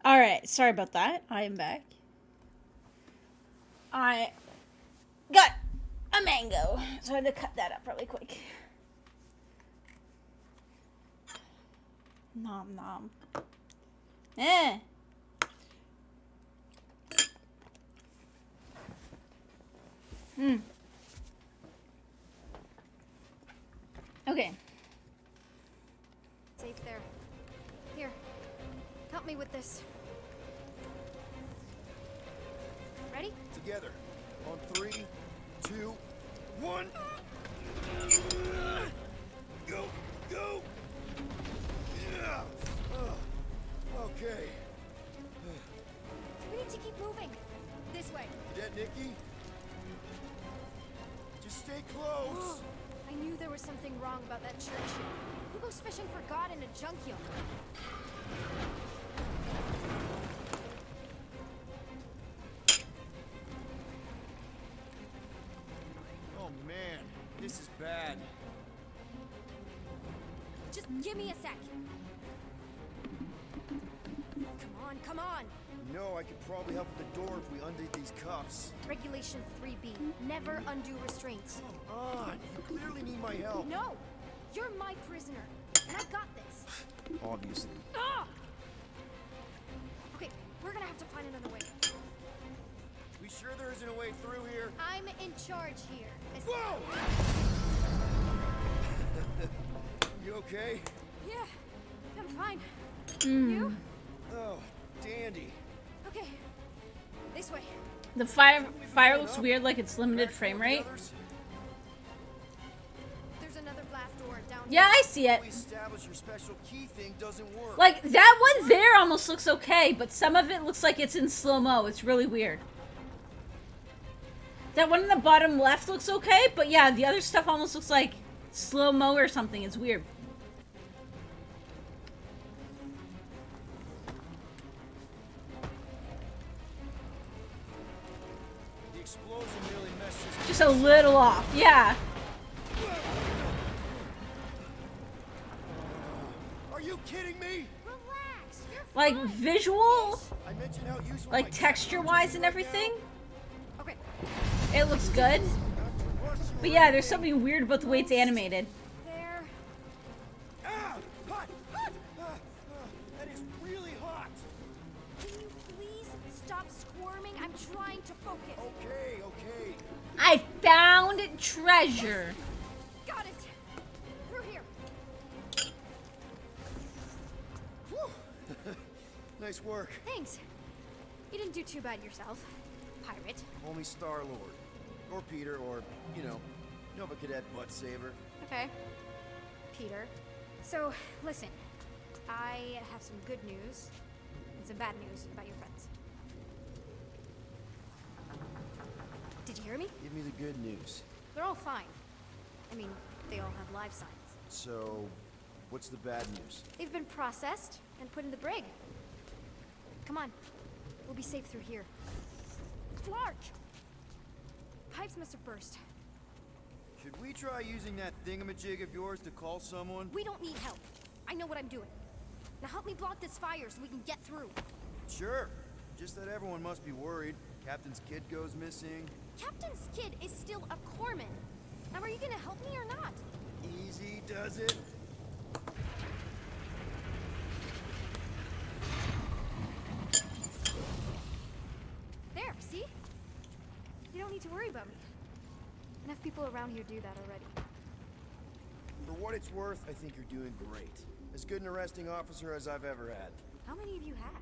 Alright, sorry about that. I am back. I got a mango, so I had to cut that up really quick. Nom nom. Eh. Okay. Safe there. Here, help me with this. Ready? Together. On 3, 2, 1. Go, go. Yeah. Okay. We need to keep moving. This way. Cadet Nikki? Just stay close. I knew there was something wrong about that church. Who goes fishing for God in a junkyard? Oh man, this is bad. Just give me a sec. Come on, come on. You know, I could probably help with the door if we undid these cuffs. Regulation 3B. Never undo restraints. Come on, you clearly need my help. No! You're my prisoner. And I got this. Obviously. Ah! Okay, we're gonna have to find another way. We sure there isn't a way through here? I'm in charge here. Whoa! You okay? Yeah, I'm fine. You? Oh, dandy. Okay. This way. The fire looks weird, like it's limited frame rate. There's another blast door down Yeah, here. I see it. We establish your special key thing doesn't work. Like, that one there almost looks okay, but some of it looks like it's in slow-mo. It's really weird. That one in the bottom left looks okay, but yeah, the other stuff almost looks like slow-mo or something. It's weird. The explosion really messed Just a little off, yeah. Are you kidding me? Relax. You're Like, fine. visual, I mentioned how useful like my texture-wise and technology is everything, Okay. it looks good. right now. Not to rush you But or yeah, there's anything. something weird about the way it's animated. There. Ah! Hot! Hot! That is really hot! Can you please stop squirming? I'm trying to focus. Okay, okay. I found treasure. Got it. Through here. Whew. Nice work. Thanks. You didn't do too bad yourself, pirate. Only Star-Lord. Or Peter, or, you know, Nova Cadet Butt Saver. Okay. Peter. So, listen. I have some good news and some bad news about your friends. Did you hear me? Give me the good news. They're all fine. I mean, they all have life signs. So, what's the bad news? They've been processed and put in the brig. Come on. We'll be safe through here. Flark! Pipes must have burst. Should we try using that thingamajig of yours to call someone? We don't need help. I know what I'm doing. Now help me block this fire so we can get through. Sure. Just that everyone must be worried. Captain's kid goes missing. Captain's kid is still a corpsman. Now are you gonna help me or not? Easy does it. There, see? You don't need to worry about me. Enough people around here do that already. For what it's worth, I think you're doing great. As good an arresting officer as I've ever had. How many of you had?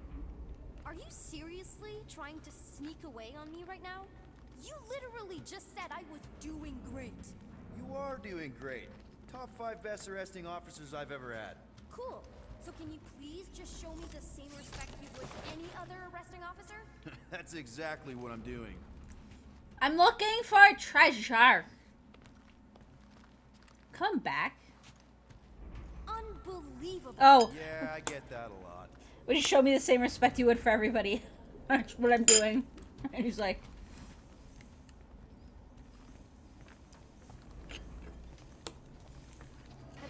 Are you seriously trying to sneak away on me right now? You literally just said I was doing great. You are doing great. Top 5 best arresting officers I've ever had. Cool. So can you please just show me the same respect you would any other arresting officer? That's exactly what I'm doing. I'm looking for treasure. Come back. Unbelievable. Oh, Yeah, I get that a lot. would you show me the same respect you would for everybody? That's what I'm doing. And he's like,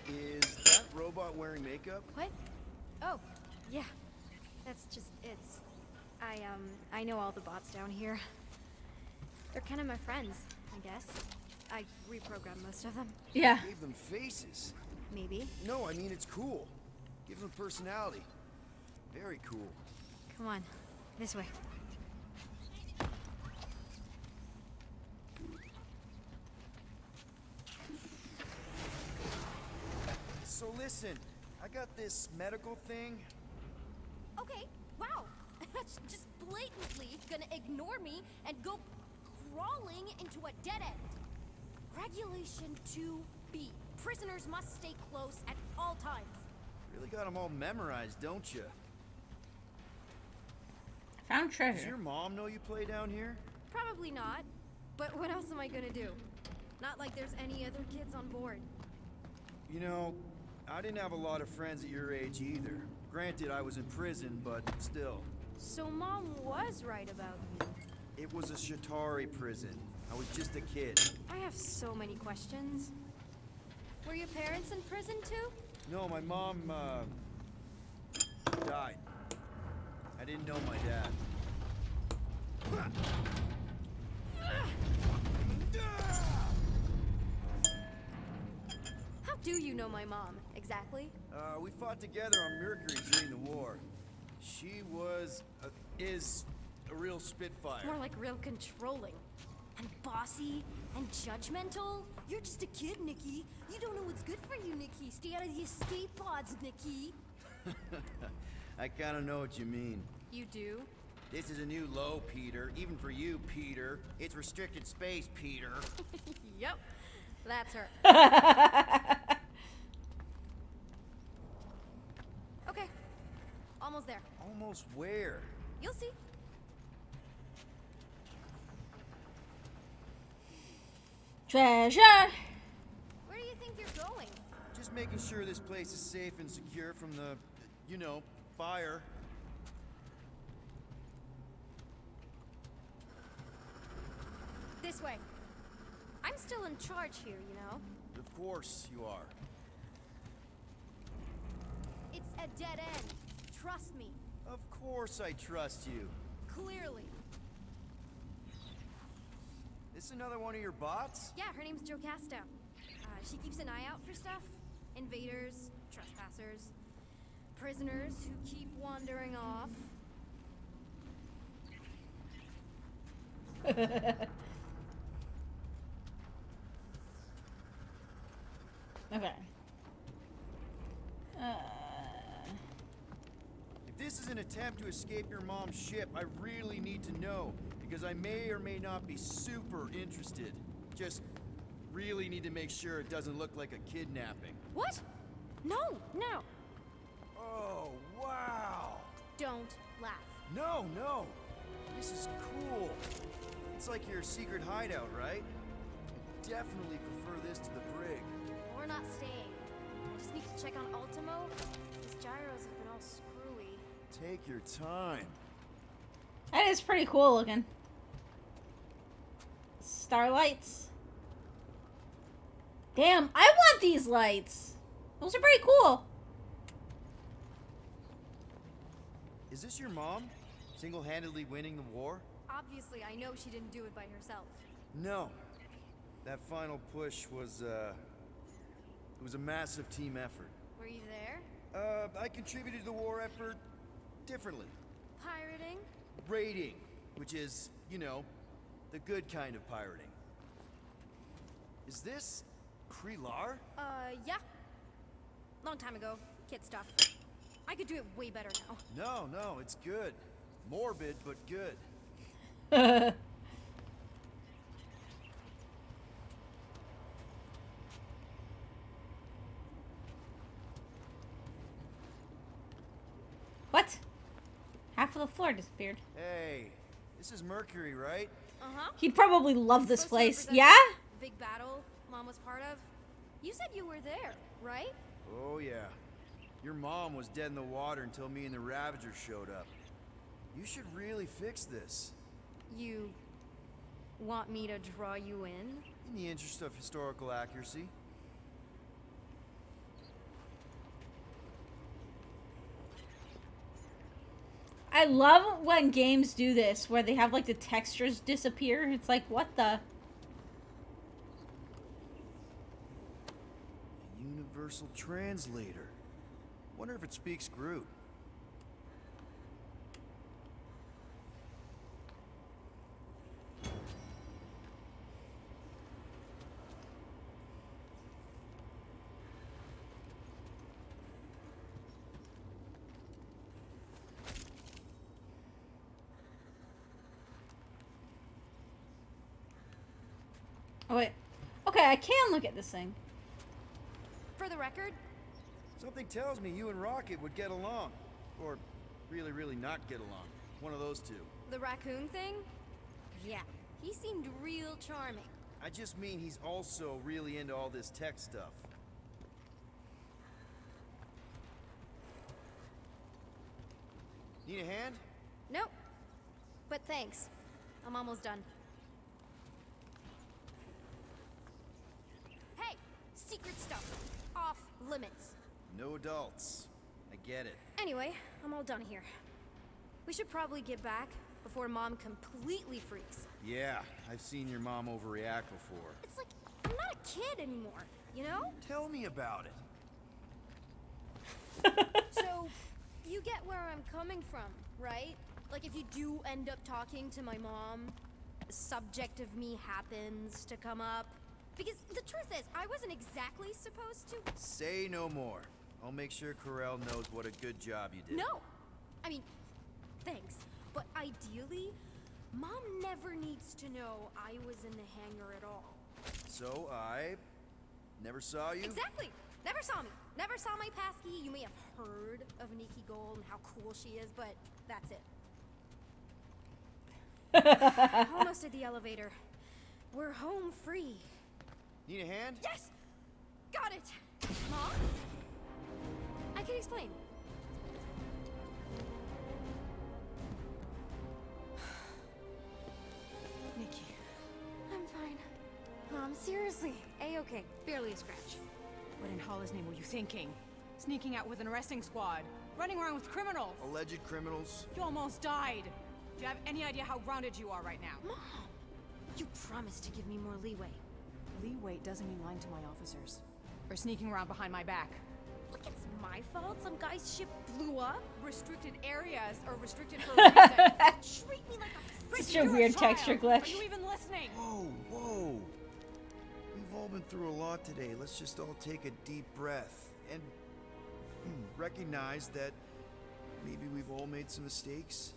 Is that robot wearing makeup? What? Oh, yeah. That's just I know all the bots down here. They're kind of my friends, I guess. I reprogrammed most of them. Yeah. Gave them faces. Maybe. No, I mean it's cool. Gives them personality. Very cool. Come on, this way. So listen, I got this medical thing. Okay, wow. Just blatantly gonna ignore me and go crawling into a dead end. Regulation 2B. Prisoners must stay close at all times. Really got them all memorized, don't you? Found Does treasure. your mom know you play down here? Probably not. But what else am I gonna do? Not like there's any other kids on board. You know, I didn't have a lot of friends at your age either. Granted, I was in prison, but still. So Mom was right about you. It was a Shatari prison. I was just a kid. I have so many questions. Were your parents in prison too? No, my mom, died. I didn't know my dad. How do you know my mom, exactly? We fought together on Mercury during the war. She was, is a real spitfire. More like real controlling. And bossy and judgmental. You're just a kid, Nikki. You don't know what's good for you, Nikki. Stay out of the escape pods, Nikki. I kinda know what you mean. You do? This is a new low, Peter. Even for you, Peter. It's restricted space, Peter. Yep. That's her. Okay. Almost there. Almost where? You'll see. Treasure. Where do you think you're going? Just making sure this place is safe and secure from the, you know, fire. This way. I'm still in charge here, you know? Of course you are. It's a dead end. Trust me. Of course I trust you. Clearly. This another one of your bots? Yeah, her name's Joe Casto. She keeps an eye out for stuff. Invaders, trespassers, prisoners who keep wandering off. Okay. If this is an attempt to escape your mom's ship, I really need to know, because I may or may not be super interested. Just really need to make sure it doesn't look like a kidnapping. What? No, no. Oh, wow! Don't laugh. No, no! This is cool. It's like your secret hideout, right? I definitely prefer this to the brig. We're not staying. I just need to check on Ultimo. His gyros have been all screwy. Take your time. That is pretty cool looking. Starlights. Damn, I want these lights. Those are pretty cool. Is this your mom? Single-handedly winning the war? Obviously, I know she didn't do it by herself. No. That final push was, it was a massive team effort. Were you there? I contributed to the war effort differently. Pirating? Raiding, which is, you know, the good kind of pirating. Is this Krelar? Yeah. Long time ago. Kid stuff. I could do it way better now. No, it's good. Morbid, but good. What? Half of the floor disappeared. Hey, this is Mercury, right? Uh-huh. He'd probably love this Supposed to place. represent Yeah? the big battle Mom was part of. You said you were there, right? Oh, yeah. Your mom was dead in the water until me and the Ravagers showed up. You should really fix this. You want me to draw you in? In the interest of historical accuracy. I love when games do this, where they have like the textures disappear. It's like, what the? Universal translator. Wonder if it speaks Groot. Oh wait. Okay, I can look at this thing. For the record, Something tells me you and Rocket would get along. Or really, really not get along. One of those two. the raccoon thing? Yeah, he seemed real charming. I just mean he's also really into all this tech stuff. Need a hand? Nope. But thanks. I'm almost done. Hey, secret stuff. Off limits. No adults. I get it. Anyway, I'm all done here. We should probably get back before Mom completely freaks. Yeah, I've seen your mom overreact before. It's like, I'm not a kid anymore, you know? Tell me about it. So, you get where I'm coming from, right? Like if you do end up talking to my mom, the subject of me happens to come up. Because the truth is, I wasn't exactly supposed to. Say no more. I'll make sure Corel knows what a good job you did. No! I mean, thanks. But ideally, Mom never needs to know I was in the hangar at all. So I never saw you? Exactly! Never saw me. Never saw my passkey. You may have heard of Nikki Gold and how cool she is, but that's it. Almost at the elevator. We're home free. Need a hand? Yes! Got it! Mom? I can explain. Nikki, I'm fine. Mom, seriously. A-okay. Barely a scratch. what in Hala's name were you thinking? Sneaking out with an arresting squad, running around with criminals. Alleged criminals? You almost died. Do you have any idea how grounded you are right now? Mom! You promised to give me more leeway. Leeway doesn't mean lying to my officers. Or sneaking around behind my back. Look, it's my fault some guy's ship blew up. Restricted areas are restricted for a reason. Treat me like a Such prisoner. a weird child. texture Are glitch. you even listening? Whoa, whoa. We've all been through a lot today. Let's just all take a deep breath and recognize that maybe we've all made some mistakes.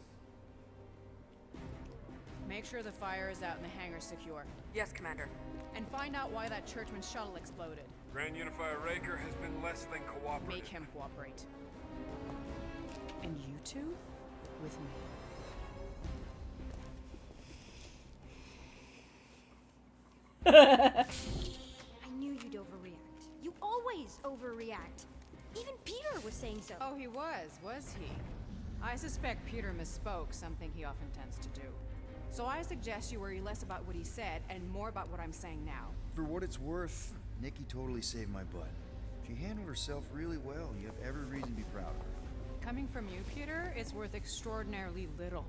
Make sure the fire is out and the hangar's secure. Yes, Commander. And find out why that churchman's shuttle exploded. Grand Unifier Raker has been less than cooperative. Make him cooperate. And you two? With me. I knew you'd overreact. You always overreact. Even Peter was saying so. Oh, he was he? I suspect Peter misspoke, something he often tends to do. So I suggest you worry less about what he said and more about what I'm saying now. For what it's worth, Nikki totally saved my butt. She handled herself really well. You have every reason to be proud of her. Coming from you, Peter, it's worth extraordinarily little.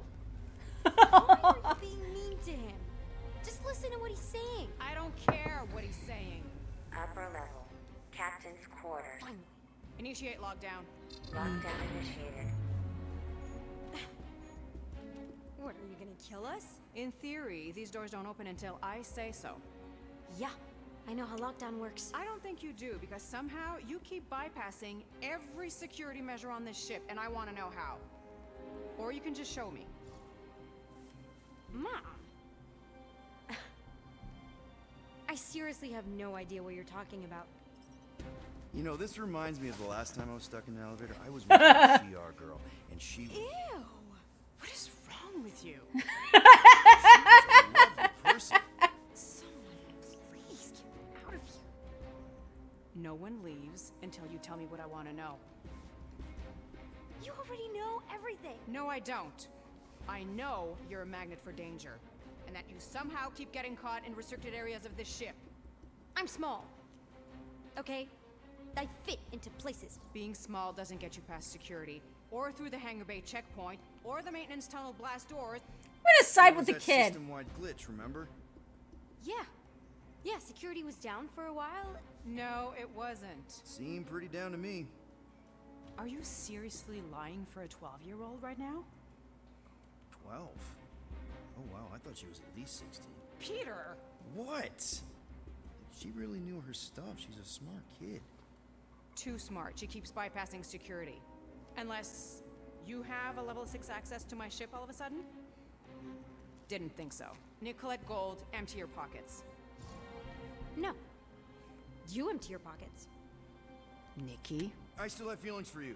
Why are you being mean to him? Just listen to what he's saying. I don't care what he's saying. Upper level. Captain's quarters. Finally. Initiate lockdown. Lockdown initiated. What, are you gonna kill us? In theory, these doors don't open until I say so. Yeah, I know how lockdown works. I don't think you do, because somehow you keep bypassing every security measure on this ship, and I want to know how. Or you can just show me. Mom! I seriously have no idea what you're talking about. You know, this reminds me of the last time I was stuck in an elevator. I was with a GR girl, and she was Ew! What is wrong with you? a lovely person. Someone, please get me out of here. No one leaves until you tell me what I want to know. You already know everything. No, I don't. I know you're a magnet for danger, and that you somehow keep getting caught in restricted areas of this ship. I'm small. Okay? I fit into places. Being small doesn't get you past security, or through the hangar bay checkpoint, or the maintenance tunnel blast doors. We're gonna side There with was the that kid. system-wide glitch, remember? Yeah. Yeah, security was down for a while. No, it wasn't. Seemed pretty down to me. Are you seriously lying for a 12-year-old right now? 12? Oh wow, I thought she was at least 16. Peter! What? She really knew her stuff. She's a smart kid. Too smart. She keeps bypassing security. Unless you have a level 6 access to my ship all of a sudden? Didn't think so. Nicolette Gold, empty your pockets. No. You empty your pockets. Nikki? I still have feelings for you.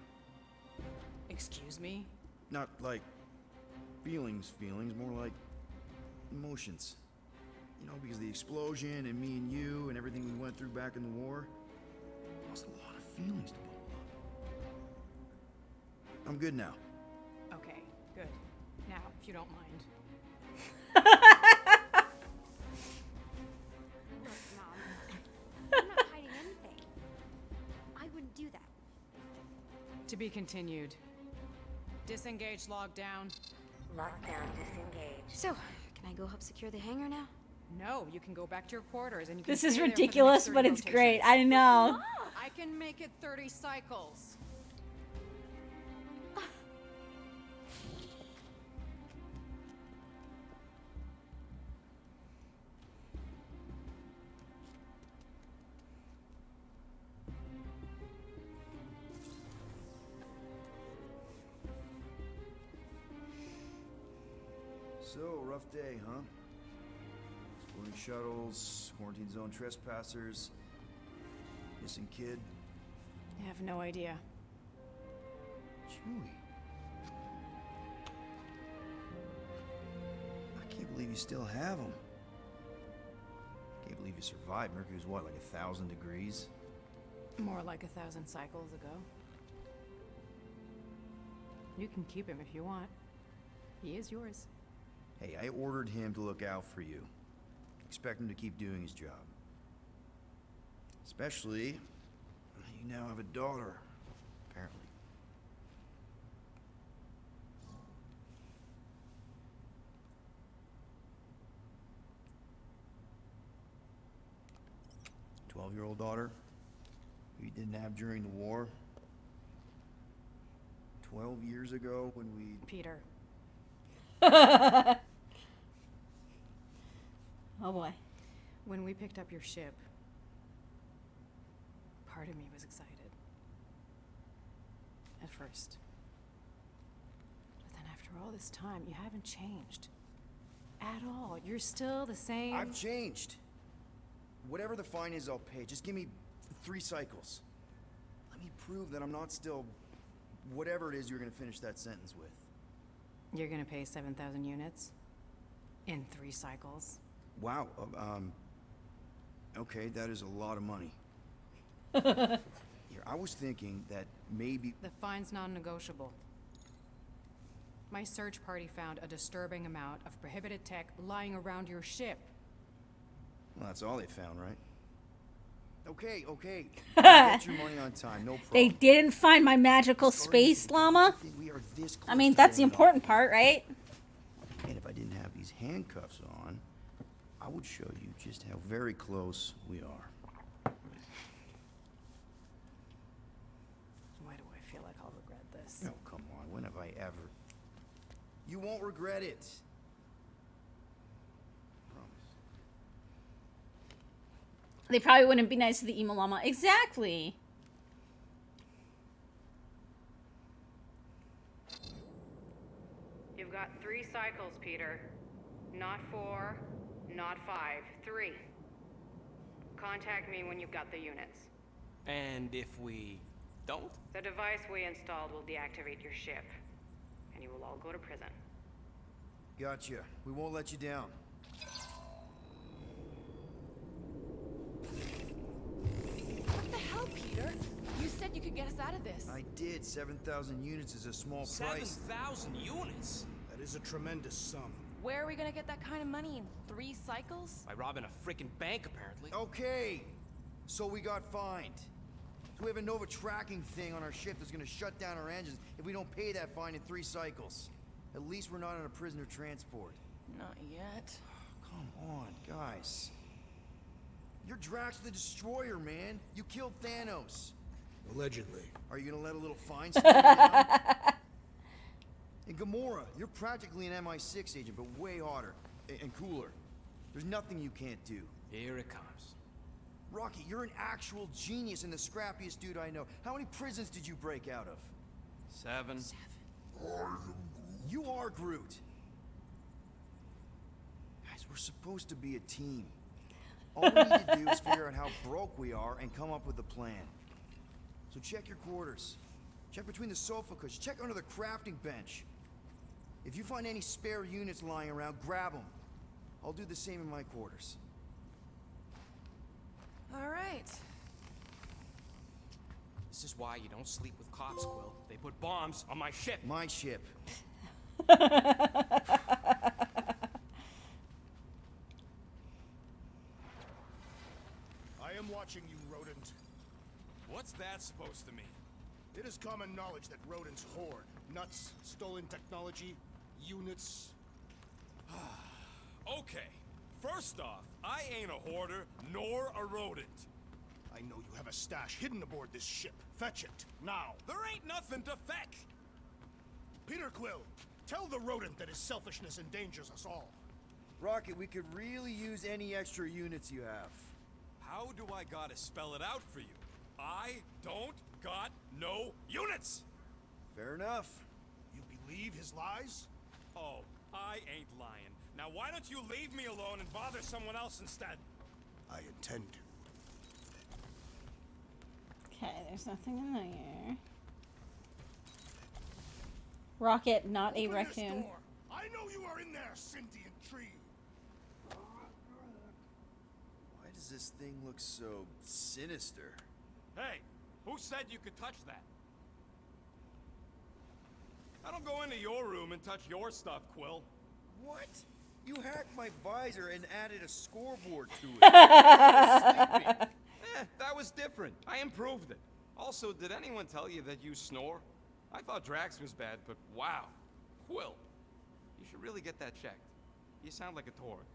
Excuse me? Not like feelings, more like emotions. You know, because the explosion and me and you and everything we went through back in the war, lost a lot of feelings to bubble up. I'm good now. Okay, good. Now, if you don't mind. Look, Mom. I'm not hiding anything. I wouldn't do that. To be continued. Disengage lockdown. Lockdown disengaged. So, can I go help secure the hangar now? No, you can go back to your quarters and you can This is stay there for the ridiculous, next but 30 it's great. rotations. I know. I can make it 30 cycles. So, rough day, huh? Exploding shuttles, quarantine zone trespassers, missing kid. I have no idea. Chewie. I can't believe you still have him. Can't believe you survived. Mercury was what, like 1,000 degrees? More like 1,000 cycles ago. You can keep him if you want. He is yours. Hey, I ordered him to look out for you. Expect him to keep doing his job. Especially, you now have a daughter, apparently. A 12-year-old daughter who you didn't have during the war. 12 years ago when we... Peter. Oh boy. When we picked up your ship, part of me was excited. At first. But then after all this time, you haven't changed. At all. You're still the same. I've changed. Whatever the fine is, I'll pay. Just give me 3 cycles. Let me prove that I'm not still... whatever it is you're gonna finish that sentence with. You're gonna pay 7,000 units? In 3 cycles? Wow, okay, that is a lot of money. Here, I was thinking that maybe... The fine's non-negotiable. My search party found a disturbing amount of prohibited tech lying around your ship. Well, that's all they found, right? Okay. Get your money on time, no problem. They didn't find my magical space llama. We are this I close mean, to that's the pulling it off. important part, right? And if I didn't have these handcuffs on, I would show you just how very close we are. Why do I feel like I'll regret this? Oh, come on, when have I ever... You won't regret it. Promise. They probably wouldn't be nice to the emo llama. Exactly. You've got 3 cycles, Peter. Not 4, not 5, 3. Contact me when you've got the units. And if we don't? The device we installed will deactivate your ship, and you will all go to prison. Gotcha. We won't let you down. What the hell, Peter? You said you could get us out of this. I did. 7,000 units is a small price. 7,000 units? That is a tremendous sum. Where are we gonna get that kind of money in 3 cycles? By robbing a freaking bank, apparently. Okay. So we got fined. So we have a Nova tracking thing on our ship that's gonna shut down our engines if we don't pay that fine in 3 cycles. At least we're not on a prisoner transport. Not yet. Come on, guys. You're Drax the Destroyer, man. You killed Thanos. Allegedly. Are you gonna let a little fine slip down? And Gamora, you're practically an MI6 agent, but way hotter and cooler. There's nothing you can't do. Here it comes. Rocky, you're an actual genius and the scrappiest dude I know. How many prisons did you break out of? 7. You are Groot. Guys, we're supposed to be a team. All we need to do is figure out how broke we are and come up with a plan. So check your quarters. Check between the sofa cushions. Check under the crafting bench. If you find any spare units lying around, grab them. I'll do the same in my quarters. All right. This is why you don't sleep with cops, Quill. They put bombs on my ship. My ship. I am watching you, rodent. What's that supposed to mean? It is common knowledge that rodents hoard nuts, stolen technology, units. Okay, first off, I ain't a hoarder nor a rodent. I know you have a stash hidden aboard this ship. Fetch it, now. There ain't nothing to fetch. Peter Quill, tell the rodent that his selfishness endangers us all. Rocket, we could really use any extra units you have. How do I gotta spell it out for you? I don't got no units! Fair enough. You believe his lies? Oh, I ain't lying. Now why don't you leave me alone and bother someone else instead? I intend to. Okay, there's nothing in there. Rocket, not a Open this raccoon. door. I know you are in there, sentient tree. Why does this thing look so sinister? Hey, who said you could touch that? I don't go into your room and touch your stuff, Quill. What? You hacked my visor and added a scoreboard to it. I was sleeping. That was different. I improved it. Also, did anyone tell you that you snore? I thought Drax was bad, but wow. Quill, you should really get that checked. You sound like a Torg.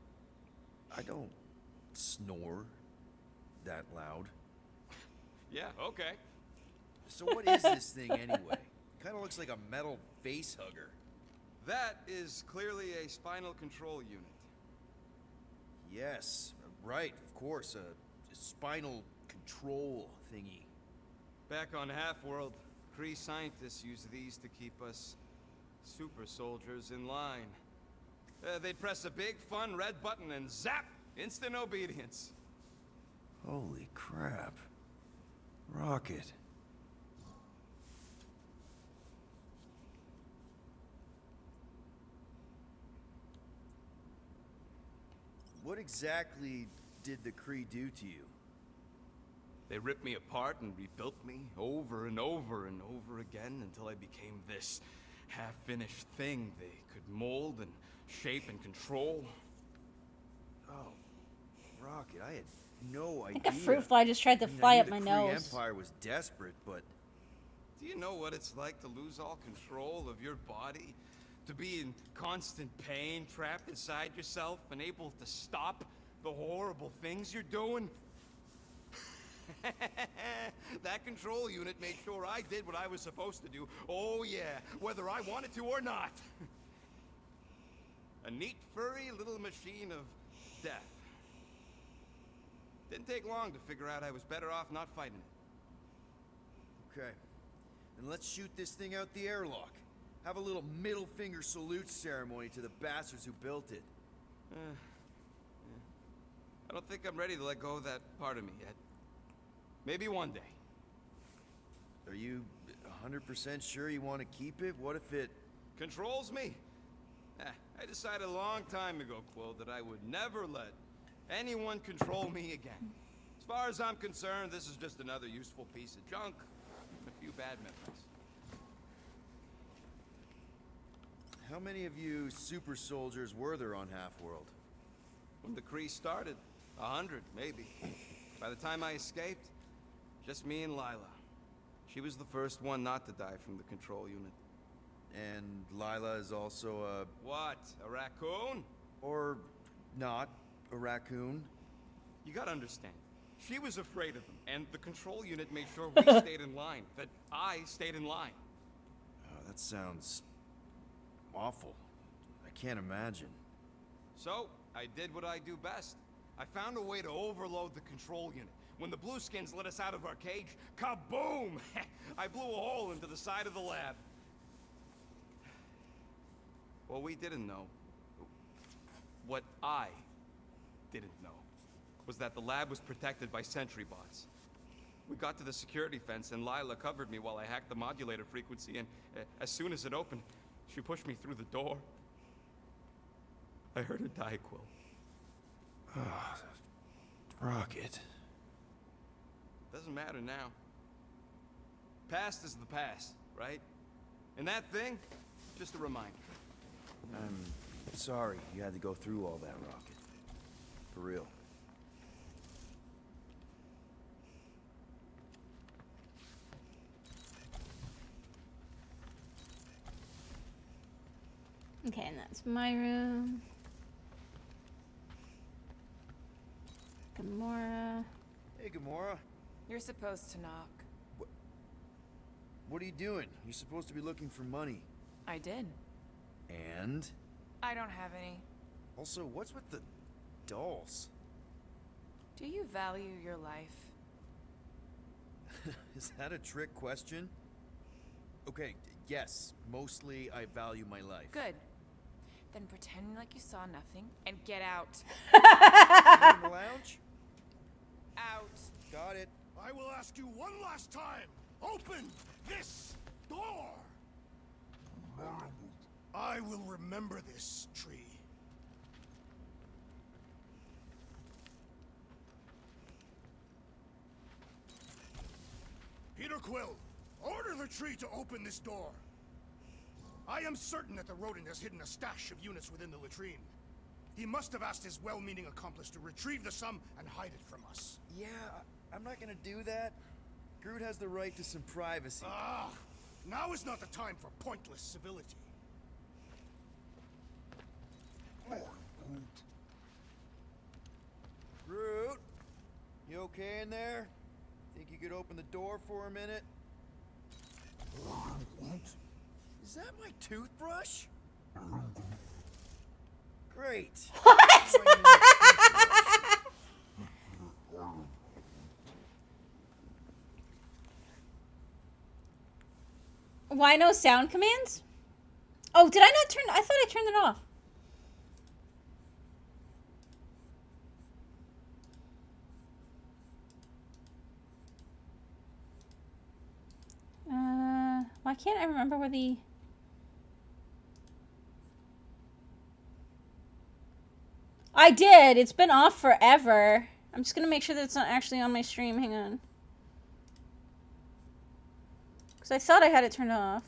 I don't snore that loud. Yeah, okay. So what is this thing anyway? Kind of looks like a metal face hugger. That is clearly a spinal control unit. Yes, right, of course, a spinal control thingy. Back on Half-World, Kree scientists use these to keep us super soldiers in line. They'd press a big, fun red button and zap! Instant obedience. Holy crap. Rocket. What exactly did the Kree do to you? They ripped me apart and rebuilt me over and over and over again until I became this half-finished thing they could mold and shape and control. Oh, Rocket, I had no idea. I think a fruit fly just tried to fly up my The nose. Kree Empire was desperate, but Do you know what it's like to lose all control of your body? To be in constant pain, trapped inside yourself, unable to stop the horrible things you're doing? That control unit made sure I did what I was supposed to do. Oh yeah, whether I wanted to or not. A neat, furry little machine of death. Didn't take long to figure out I was better off not fighting it. okay. Then let's shoot this thing out the airlock. Have a little middle finger salute ceremony to the bastards who built it. I don't think I'm ready to let go of that part of me yet. Maybe one day. Are you 100% sure you want to keep it? What if it... Controls me? I decided a long time ago, Quill, that I would never let anyone control me again. As far as I'm concerned, this is just another useful piece of junk and a few bad memories. How many of you super soldiers were there on Half-World? When the Kree started, 100, maybe. By the time I escaped, Just me and Lila. She was the first one not to die from the control unit. And Lila is also a... What? A raccoon? Or not a raccoon? You gotta understand. She was afraid of them, and the control unit made sure we stayed in line. That I stayed in line. Oh, that sounds... awful. I can't imagine. So, I did what I do best. I found a way to overload the control unit. When the Blueskins let us out of our cage, kaboom! I blew a hole into the side of the lab. What we didn't know, what I didn't know, was that the lab was protected by sentry bots. We got to the security fence and Lila covered me while I hacked the modulator frequency, and as soon as it opened, she pushed me through the door. I heard her die, Quill. Ah, Rocket. Doesn't matter now. Past is the past, right? And that thing, just a reminder. I'm sorry you had to go through all that, Rocket. For real. Okay, and that's my room. Gamora. Hey, Gamora. You're supposed to knock. What are you doing? You're supposed to be looking for money. I did. And? I don't have any. Also, what's with the dolls? Do you value your life? Is that a trick question? Okay, yes, mostly I value my life. Good. Then pretend like you saw nothing and get out. In the lounge? Out. Got it. I will ask you one last time. Open this door. I will remember this tree. Peter Quill, order the tree to open this door. I am certain that the rodent has hidden a stash of units within the latrine. He must have asked his well-meaning accomplice to retrieve the sum and hide it from us. Yeah, I'm not gonna do that. Groot has the right to some privacy. Ah, now is not the time for pointless civility. Groot, you okay in there? Think you could open the door for a minute? Is that my toothbrush? Great. What? Why no sound commands? Oh, did I not turn? I thought I turned it off. Why can't I remember where the... I did. It's been off forever. I'm just gonna make sure that it's not actually on my stream. Hang on. Because I thought I had it turned off.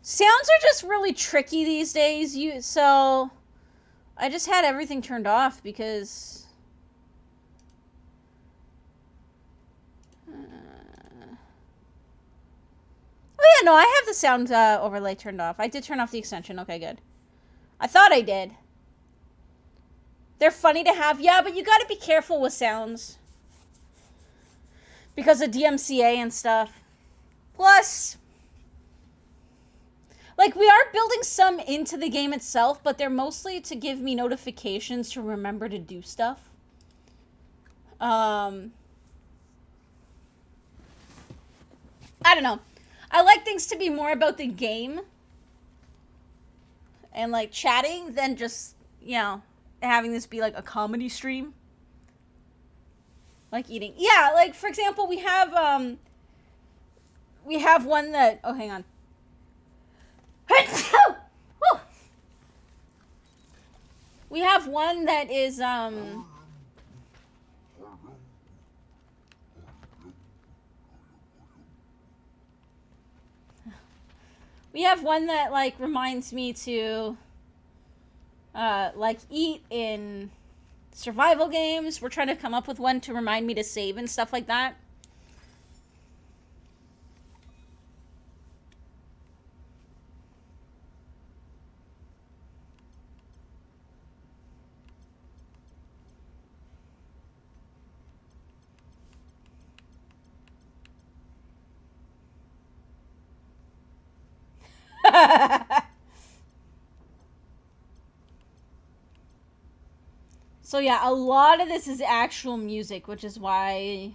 Sounds are just really tricky these days. So I just had everything turned off because... Oh yeah, no, I have the sound overlay turned off. I did turn off the extension. Okay, good. I thought I did. They're funny to have. Yeah, but you gotta be careful with sounds. Because of DMCA and stuff. Plus, like, we are building some into the game itself, but they're mostly to give me notifications to remember to do stuff. I don't know. I like things to be more about the game and, like, chatting than just, you know, having this be, like, a comedy stream. Like eating. Yeah, like, for example, we have one that... Oh, hang on. We have one that is, we have one that, like, reminds me to, like eat in survival games. We're trying to come up with one to remind me to save and stuff like that. So yeah, a lot of this is actual music, which is why...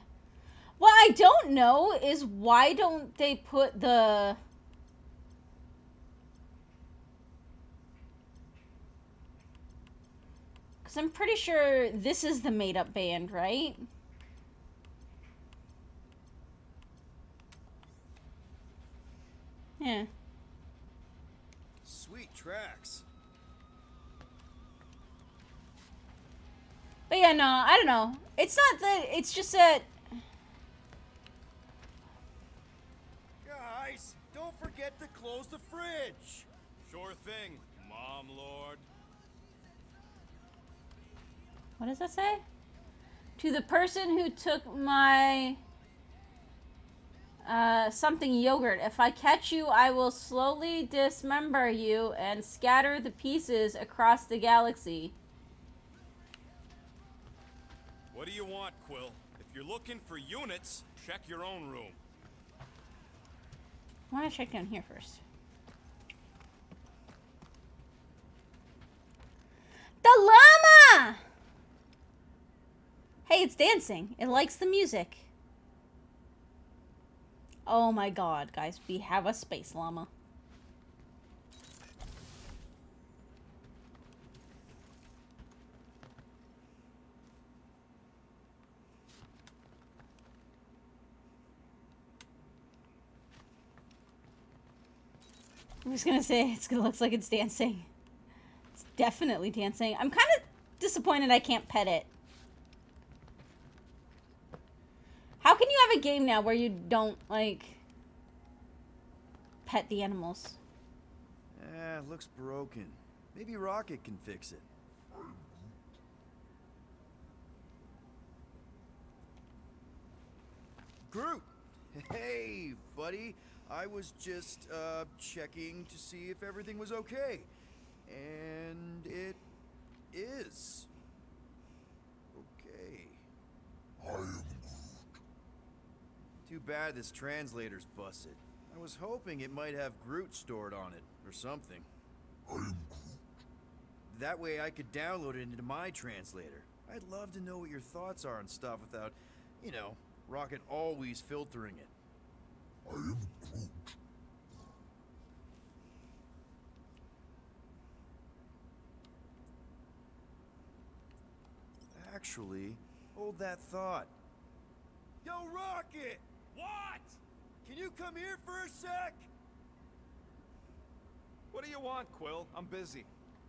What I don't know is why don't they put the... Because I'm pretty sure this is the made-up band, right? Yeah. Sweet tracks. But yeah, no, I don't know. It's not that, it's just that... Guys, don't forget to close the fridge. Sure thing, Mom Lord. What does that say? To the person who took my... something yogurt. If I catch you, I will slowly dismember you and scatter the pieces across the galaxy. What do you want, Quill? If you're looking for units, check your own room. I want to check down here first. The llama! Hey, it's dancing. It likes the music. Oh my god, guys. We have a space llama. I'm just gonna say it's gonna look like it's dancing. It's definitely dancing. I'm kind of disappointed I can't pet it. How can you have a game now where you don't, like, pet the animals? Looks broken. Maybe Rocket can fix it. Groot! Hey, buddy. I was just, checking to see if everything was okay. And it is. Okay. I am Groot. Too bad this translator's busted. I was hoping it might have Groot stored on it, or something. I am Groot. That way I could download it into my translator. I'd love to know what your thoughts are on stuff without, you know, Rocket always filtering it. I am Groot. Actually, hold that thought. Yo, Rocket! What? Can you come here for a sec? What do you want, Quill? I'm busy.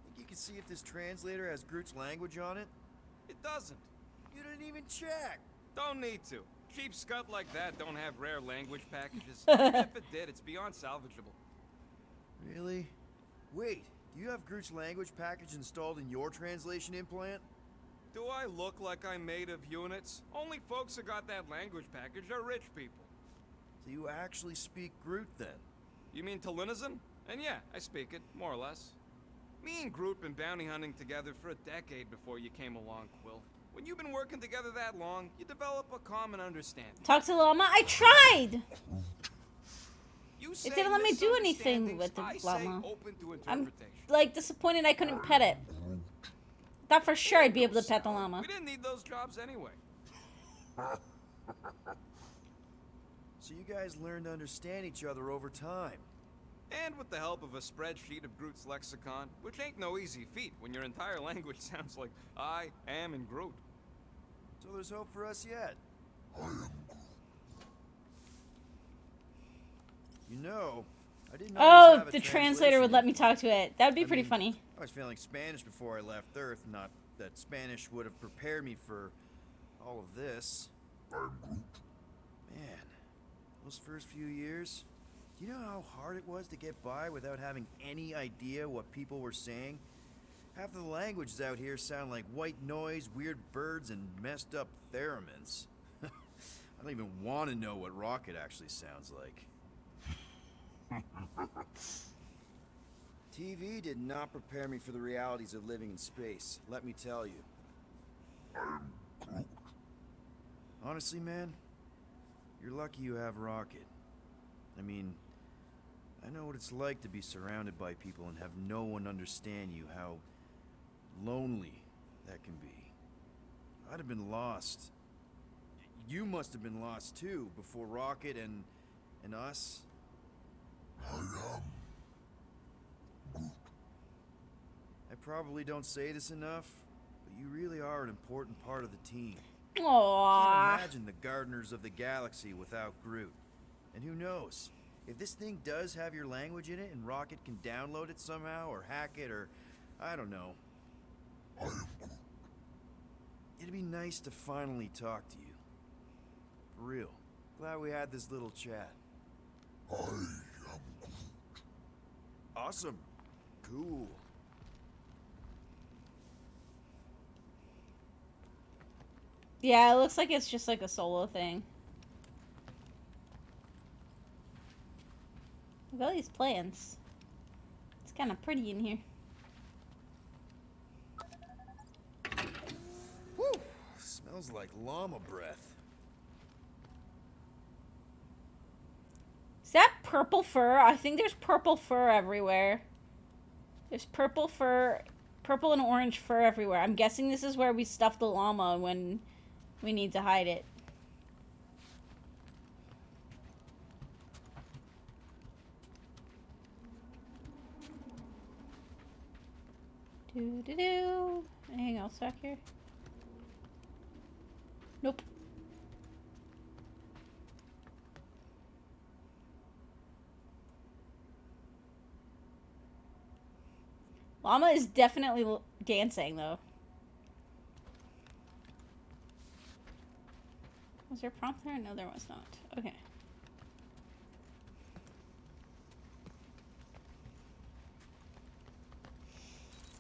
Think you can see if this translator has Groot's language on it? It doesn't. You didn't even check. Don't need to. Cheap scut like that don't have rare language packages. Even if it did, it's beyond salvageable. Really? Wait, do you have Groot's language package installed in your translation implant? Do I look like I'm made of units? Only folks who got that language package are rich people. So you actually speak Groot then? You mean Talinisan? And yeah, I speak it, more or less. Me and Groot been bounty hunting together for a decade before you came along, Quill. When you've been working together that long, you develop a common understanding. Talk to the llama? I tried! You It didn't let me do anything with the llama. Open to I'm, interpretation. like, disappointed I couldn't pet it. Thought for sure I'd be able to pet the llama. We didn't need those jobs anyway. So you guys learned to understand each other over time. And with the help of a spreadsheet of Groot's lexicon, which ain't no easy feat when your entire language sounds like I am in Groot. So there's hope for us yet. I am Groot. You know, I didn't Oh, always have a the translator would let me talk to it. That would be I pretty mean, funny. I was feeling Spanish before I left Earth, not that Spanish would have prepared me for all of this. I'm Groot. Man, those first few years, do you know how hard it was to get by without having any idea what people were saying? Half of the languages out here sound like white noise, weird birds, and messed up theremins. I don't even want to know what Rocket actually sounds like. TV did not prepare me for the realities of living in space, let me tell you. Honestly, man, you're lucky you have Rocket. I mean, I know what it's like to be surrounded by people and have no one understand you, how lonely that can be. I'd have been lost. You must have been lost too, before Rocket and us. I probably don't say this enough, but you really are an important part of the team. Aww. Can't imagine the Gardeners of the Galaxy without Groot. And who knows? If this thing does have your language in it and Rocket can download it somehow or hack it or I don't know. It'd be nice to finally talk to you. For real. Glad we had this little chat. Awesome. Cool. Yeah, it looks like it's just like a solo thing. Look at all these plants. It's kind of pretty in here. Woo! Smells like llama breath. Is that purple fur? I think there's purple fur everywhere. There's purple fur, purple and orange fur everywhere. I'm guessing this is where we stuff the llama when we need to hide it. Do. Anything else back here? Nope. Llama is definitely dancing, though. Was there a prompt there? No, there was not. Okay.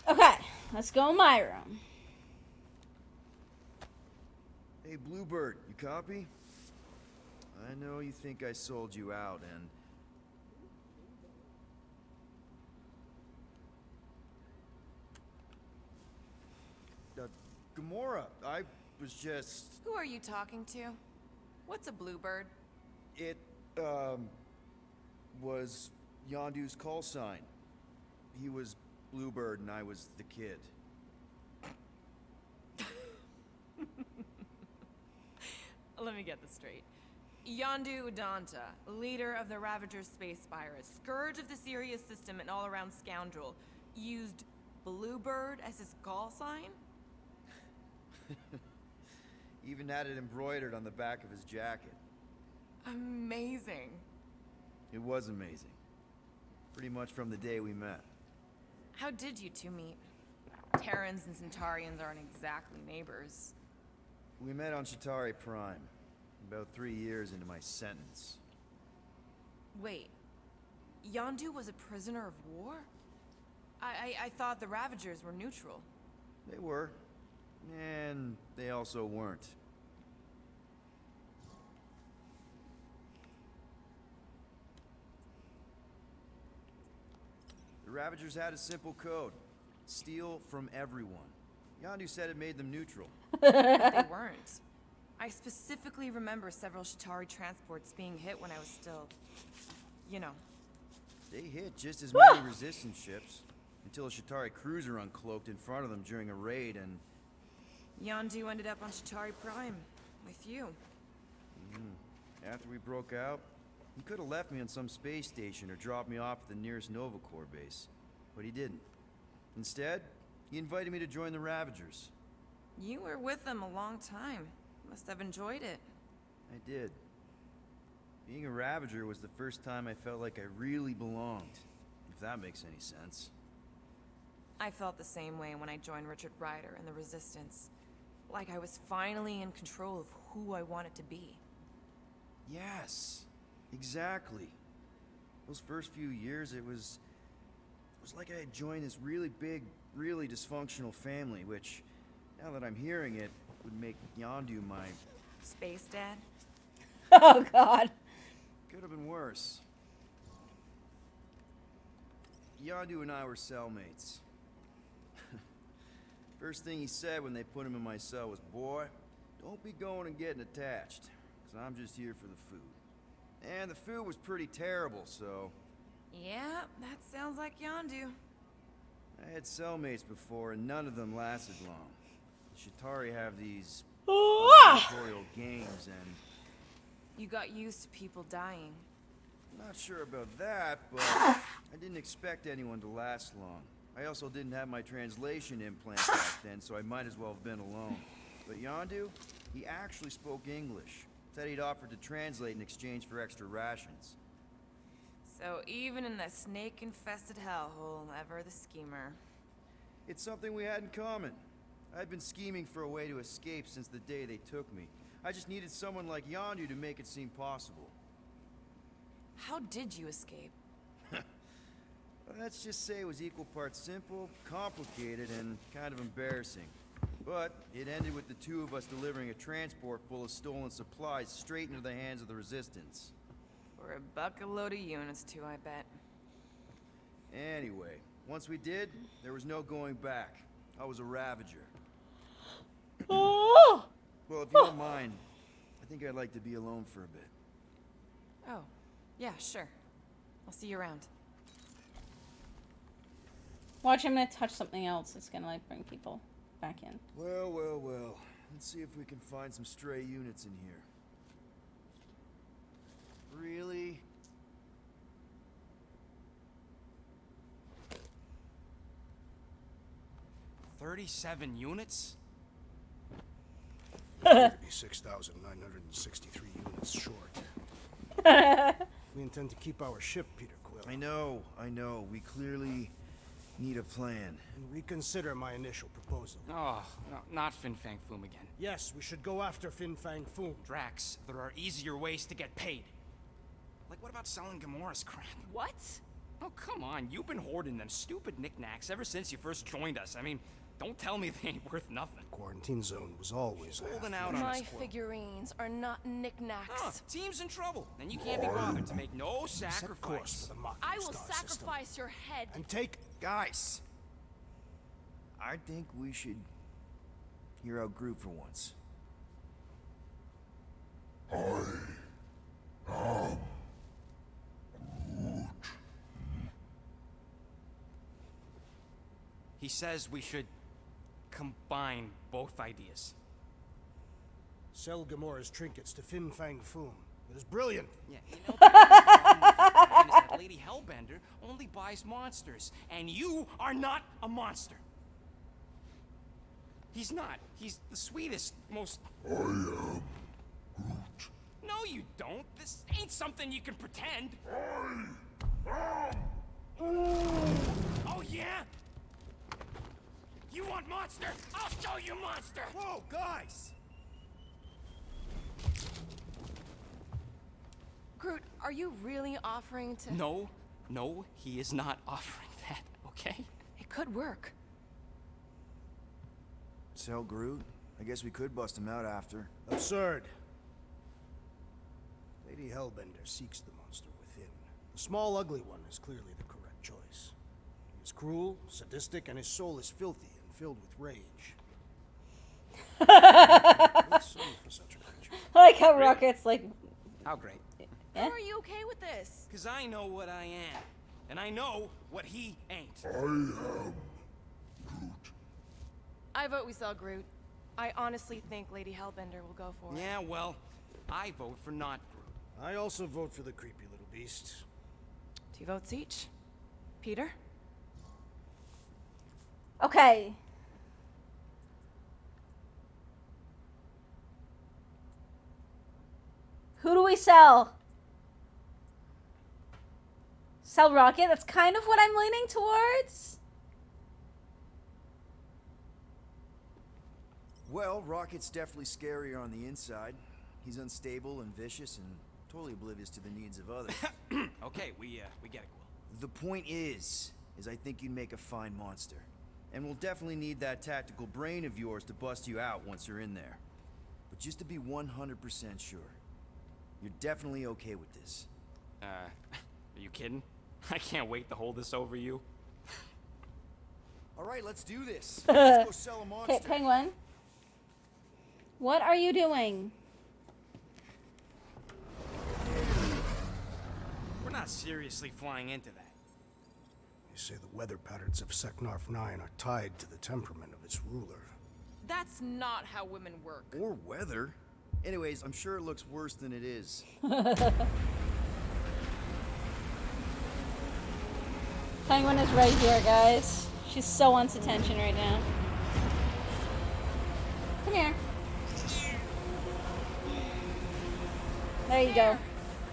Okay, let's go in my room. Hey, Bluebird, you copy? I know you think I sold you out, and... Gamora, I was just... Who are you talking to? What's a bluebird? It, was Yondu's call sign. He was Bluebird and I was the kid. Let me get this straight. Yondu Udonta, leader of the Ravagers Space Virus, scourge of the Sirius system and all-around scoundrel, used Bluebird as his call sign? Even had it embroidered on the back of his jacket. Amazing. It was amazing. Pretty much from the day we met. How did you two meet? Terrans and Centaurians aren't exactly neighbors. We met on Chitauri Prime, about 3 years into my sentence. Wait, Yondu was a prisoner of war? I thought the Ravagers were neutral. They were. And they also weren't. The Ravagers had a simple code. Steal from everyone. Yondu said it made them neutral. But they weren't. I specifically remember several Chitauri transports being hit when I was still... you know. They hit just as many resistance ships, until a Chitauri cruiser uncloaked in front of them during a raid and... Yondu ended up on Chitauri Prime, with you. After we broke out, he could have left me on some space station or dropped me off at the nearest Nova Corps base. But he didn't. Instead, he invited me to join the Ravagers. You were with them a long time. Must have enjoyed it. I did. Being a Ravager was the first time I felt like I really belonged, if that makes any sense. I felt the same way when I joined Richard Rider and the Resistance. Like I was finally in control of who I wanted to be. Yes, exactly. Those first few years, it was like I had joined this really big really dysfunctional family, which, now that I'm hearing it, would make Yondu my... Space dad? Oh, God. Could have been worse. Yondu and I were cellmates. First thing he said when they put him in my cell was, "Boy, don't be going and getting attached, because I'm just here for the food." And the food was pretty terrible, so... Yeah, that sounds like Yondu. I had cellmates before, and none of them lasted long. The Shatari have these... Ah! tutorial games, and... You got used to people dying. Not sure about that, but I didn't expect anyone to last long. I also didn't have my translation implant back then, so I might as well have been alone. But Yondu, he actually spoke English. Said he'd offered to translate in exchange for extra rations. So even in that snake-infested hellhole, ever the schemer. It's something we had in common. I'd been scheming for a way to escape since the day they took me. I just needed someone like Yondu to make it seem possible. How did you escape? Let's just say it was equal parts simple, complicated, and kind of embarrassing. But it ended with the two of us delivering a transport full of stolen supplies straight into the hands of the Resistance. For a bucket load of units, too, I bet. Anyway, once we did, there was no going back. I was a Ravager. Oh! Well, if you don't mind, I think I'd like to be alone for a bit. Oh, yeah, sure. I'll see you around. Watch, I'm gonna touch something else. It's gonna, like, bring people back in. Well, well, well. Let's see if we can find some stray units in here. Really? $37 units? Appear to be 6,963 units short. We intend to keep our ship, Peter Quill. I know. We clearly need a plan. And reconsider my initial proposal. Oh, no, not Fin Fang Foom again. Yes, we should go after Fin Fang Foom. Drax, there are easier ways to get paid. Like, what about selling Gamora's crap? What? Oh, come on. You've been hoarding them stupid knickknacks ever since you first joined us. I mean, don't tell me they ain't worth nothing. Quarantine zone was always a Holding half out on measure. us, My Quill. figurines are not knickknacks. Huh, team's in trouble, and you can't be bothered to make no Set course sacrifice. for the Mach I will Star system. sacrifice your head. And take... Guys! I think we should hear out Groot for once. He says we should combine both ideas. Sell Gamora's trinkets to Fin Fang Foom. It is brilliant. Yeah, you know, the problem is that Lady Hellbender only buys monsters, and you are not a monster. He's not. He's the sweetest, most... I am Groot. No, you don't. This ain't something you can pretend. Oh, yeah? You want monster? I'll show you monster! Whoa, guys! Groot, are you really offering to... No, he is not offering that, okay? It could work. Sell Groot? I guess we could bust him out after. Absurd. Lady Hellbender seeks the monster within. The small, ugly one is clearly the correct choice. He is cruel, sadistic, and his soul is filthy and filled with rage. What's soul for such a creature? I like how Rocket's like, How great. How are you okay with this? Because I know what I am. And I know what he ain't. I vote we sell Groot. I honestly think Lady Hellbender will go for it. Yeah, well, I vote for not Groot. I also vote for the creepy little beast. 2 votes each. Peter? okay. Who do we sell? Sell Rocket? That's kind of what I'm leaning towards. Well, Rocket's definitely scarier on the inside. He's unstable and vicious and totally oblivious to the needs of others. Okay, we get it, Quill. The point is I think you'd make a fine monster. And we'll definitely need that tactical brain of yours to bust you out once you're in there. But just to be 100% sure, you're definitely okay with this. Are you kidding? I can't wait to hold this over you. All right, let's do this. Let's go sell a monster. Okay, Penguin. What are you doing? We're not seriously flying into that. They say the weather patterns of Seknarf 9 are tied to the temperament of its ruler. That's not how women work. Or weather. Anyways, I'm sure it looks worse than it is. Penguin is right here, guys. She so wants attention right now. Come here. There you go.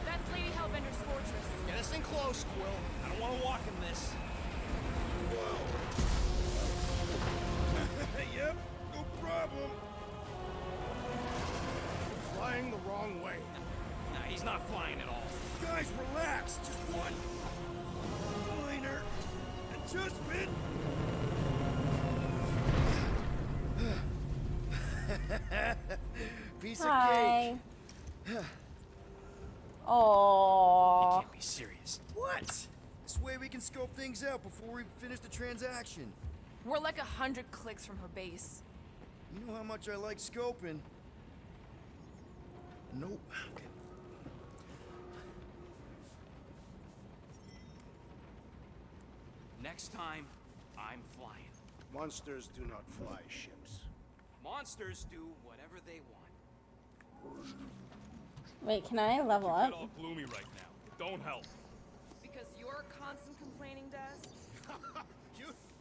That's Lady Hellbender's fortress. Get us in close, Quill. I don't want to walk in this. Yep, no problem. Flying the wrong way. Nah, he's not flying at all. Guys, relax. Just one minor adjustment. Piece Hi. of cake. Aww. You can't be serious. What? This way we can scope things out before we finish the transaction. We're like 100 clicks from her base. You know how much I like scoping. Nope. Okay. Next time, I'm flying. Monsters do not fly ships. Monsters do whatever they want. Wait, can I level Get up? all gloomy right now. Don't help. Because you're constant complaining, Des?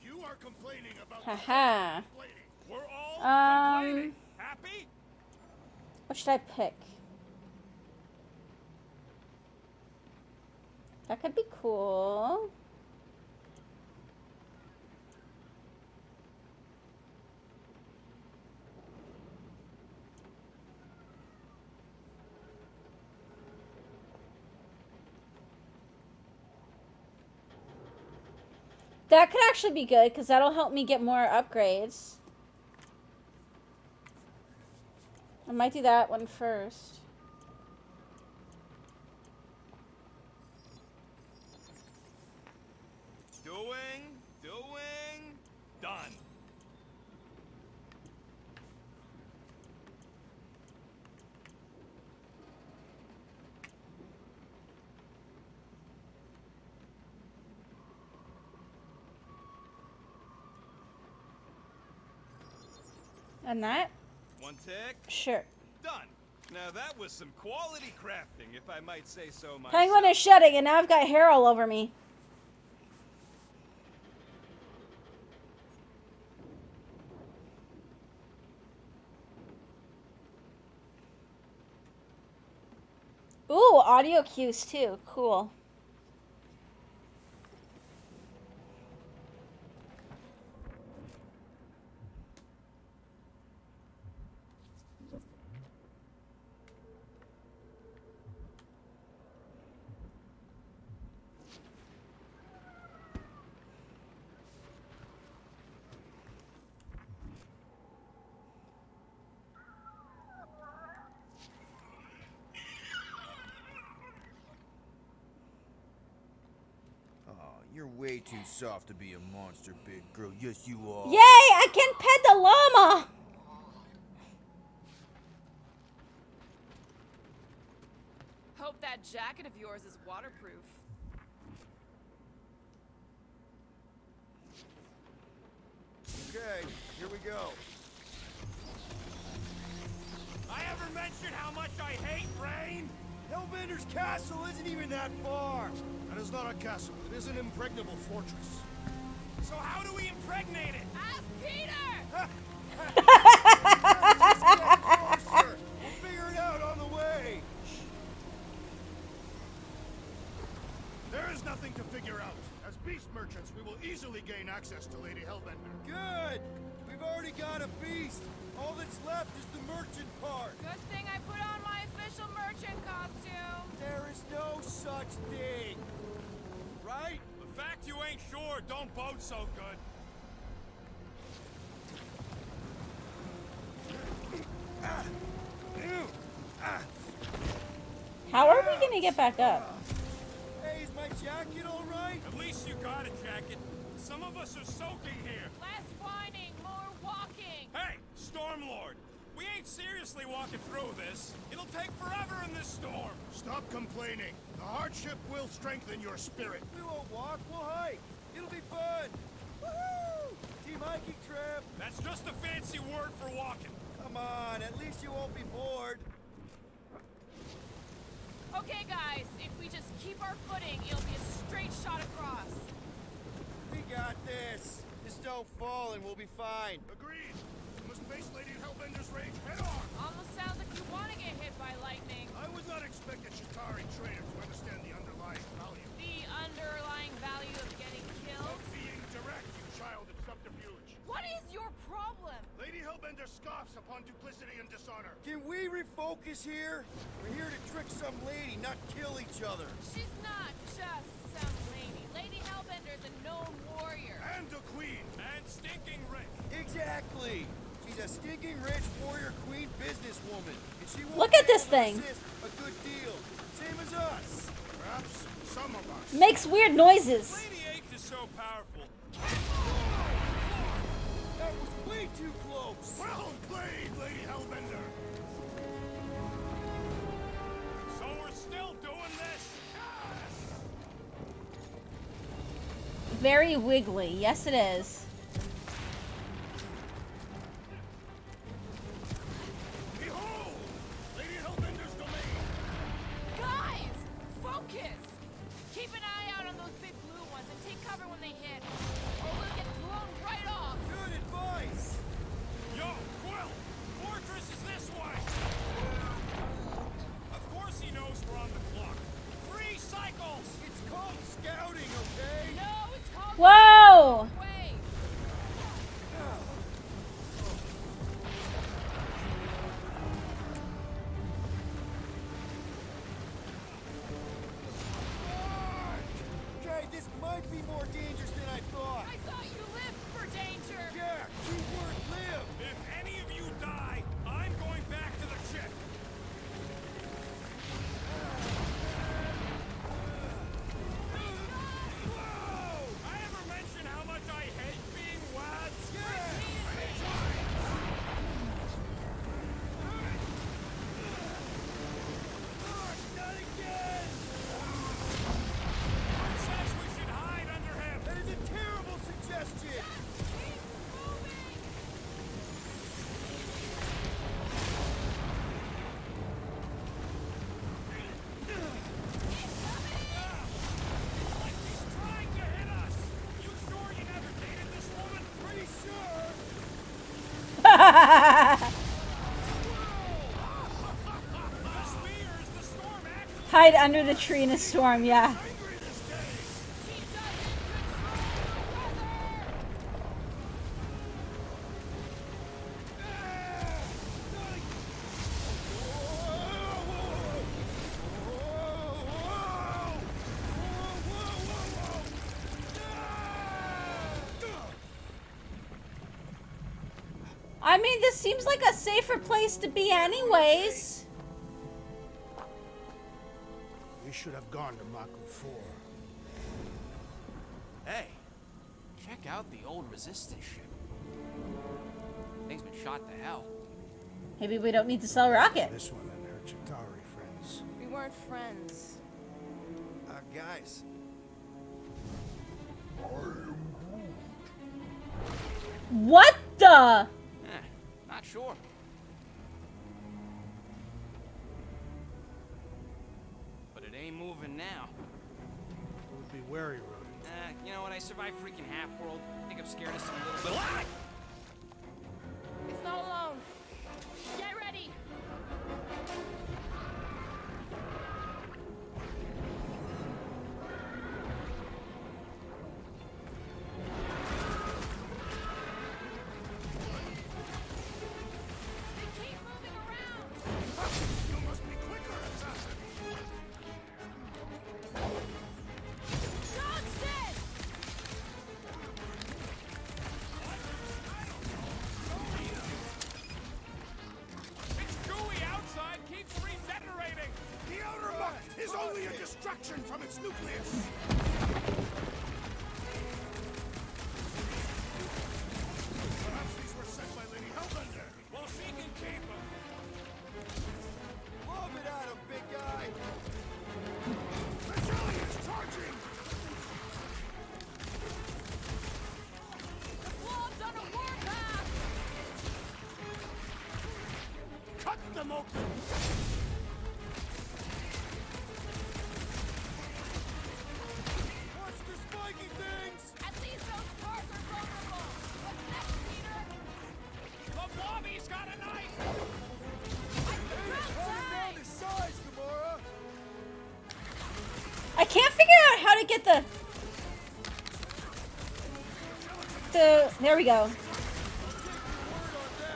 You are complaining about Haha. complaining. We're all complaining. Happy? What should I pick? That could be cool. That could actually be good, because that'll help me get more upgrades. I might do that one first. Doing, done. And that? One tick. Sure. Done. Now that was some quality crafting, if I might say so myself. Penguin is shedding, and now I've got hair all over me. Ooh, audio cues too. Cool. You're way too soft to be a monster, big girl. Yes, you are. Yay! I can pet the llama! Hope that jacket of yours is waterproof. Okay, here we go. I ever mentioned how much I hate rain? Hellbender's castle isn't even that far. That is not a castle. It is an impregnable fortress. So how do we impregnate it? Ask Peter! Just get closer. We'll figure it out on the way. There is nothing to figure out. As beast merchants, we will easily gain access to Lady Hellbender. Good. We've already got a beast. All that's left is the merchant part. Good thing I put on my official merchant costume. There is no such thing. Right? The fact you ain't sure don't bode so good. How are we gonna get back up? Hey, is my jacket all right? At least you got a jacket. Some of us are soaking here. Less whining, more walking. Hey, Stormlord. We ain't seriously walking through this. It'll take forever in this storm. Stop complaining. The hardship will strengthen your spirit. We won't walk, we'll hike. It'll be fun. Woohoo! Team hiking trip. That's just a fancy word for walking. Come on, at least you won't be bored. Okay, guys, if we just keep our footing, it'll be a straight shot across. We got this. Just don't fall and we'll be fine. Agreed. You must face Lady Hellbender's rage head on. Almost sounds like you want to get hit by lightning. I would not expect a Chitauri trader to understand the underlying value. The underlying value of getting killed? Of being direct, you child of subterfuge. What is your problem? Lady Hellbender scoffs upon duplicity and dishonor. Can we refocus here? We're here to trick some lady, not kill each other. She's not just some lady. Lady Hellbender's a known warrior. And a queen. And stinking rich. Exactly. She's a stinking rich warrior queen businesswoman. And she won't Look at be this able to thing. resist a good deal. Same as us. Perhaps some of us. Makes weird noises. Lady H is so powerful. That was way too close. Well played, Lady Hellbender. So we're still doing this? Very wiggly. Yes, it is. Behold! Lady Hellbender's domain. Guys, focus! Keep an eye out on those big blue ones and take cover when they hit, or we'll get blown right off. Good advice. Yo, Quill! Fortress is this way! Of course he knows we're on the clock. 3 cycles! It's called scouting, okay? No, it's called Whoa! way. Okay, this might be more dangerous than I thought. I thought you lived for danger. Yeah, keyword live. If any of you die, I'm going back to the ship. I ever mention how much I hate being wads? Not again. Who says we should hide under him? That is a terrible suggestion. Like he's trying to hit us. You sure you never dated this woman? Pretty sure. The spear is the storm actually. Hide under the tree in a storm, yeah. I mean, this seems like a safer place to be anyways. We should have gone to Maku 4. Hey, check out the old resistance ship. Thing's been shot to hell. Maybe we don't need to sell Rocket. This one and her Chitauri friends. We weren't friends. Guys. What the? Not sure. But it ain't moving now. Would be wary, Rodent. You know what? I survived freaking Half-World. I think I'm scared of some little... It's not alone. Get ready. They keep moving around. You must be quicker, assassin. Johnson! distraction from its nucleus. Perhaps these were sent by Lady Hellbender. Well, she can keep them. Lob it at him, big guy! The jelly is charging! The blob's on a warpath! Cut them open! Watch the spiky things! At least those parts are vulnerable! What's next, Peter? The blobby's got a knife! Calm down to size, Gamora! I can't figure out how to get the... There we go.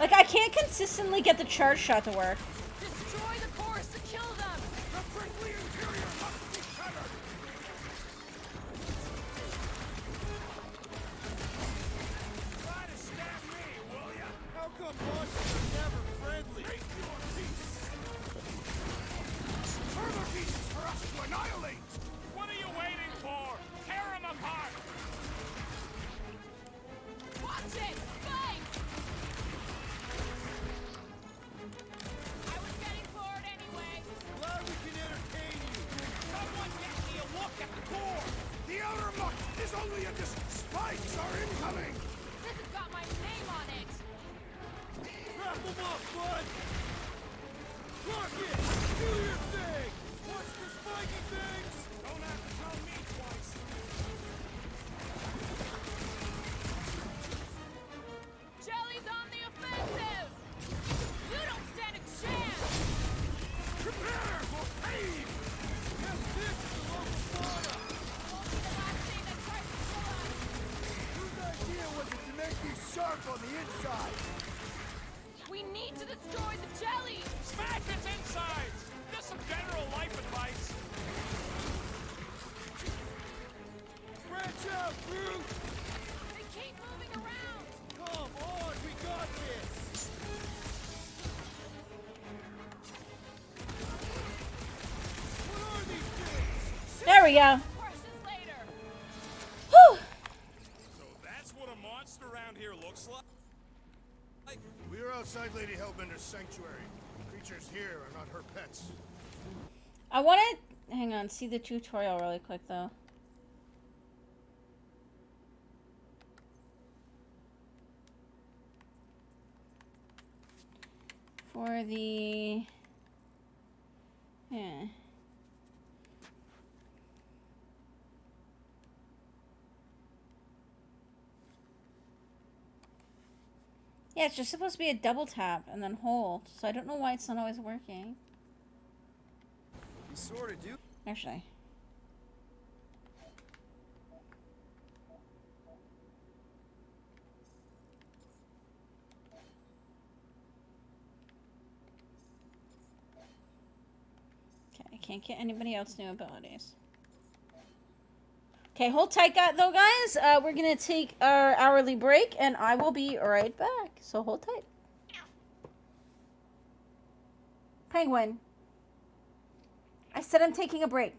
Like, I can't consistently get the charge shot to work. Destroy the force to kill them! The friendly interior must be shattered! Try to stab me, will ya? How come monsters are never friendly? Make your peace! Further beasts for us to annihilate! What are you waiting for? Tear them apart! Watch it! Spikes! I was getting bored anyway. Glad we can entertain you! Someone get me a look at the core! The outer muck is only a spikes are incoming! This has got my name on it! Wrap them up, bud! Rocket! Do your thing! Watch the spiky things! Don't have to tell me twice. Jelly's on the offensive! You don't stand a chance! Prepare for pain! Yes, this is the local fauna! Won't be the last thing that tries to kill us! Whose idea was it to make these sharp on the inside? We need to destroy the jelly! Smash its insides! Just some general life advice. Branch out, Groot! They keep moving around! Come on, we got this! What are these things? There we go. Questions later! Whew. So that's what a monster around here looks like? We are outside Lady Hellbender's sanctuary. Creatures here are not her pets. I want to... Hang on, see the tutorial really quick, though. For the... Yeah. Yeah, it's just supposed to be a double tap and then hold. So I don't know why it's not always working. You sort of do. Actually. Okay, I can't get anybody else new abilities. Okay, hold tight, though, guys. We're gonna take our hourly break, and I will be right back. So hold tight. Penguin. I said I'm taking a break.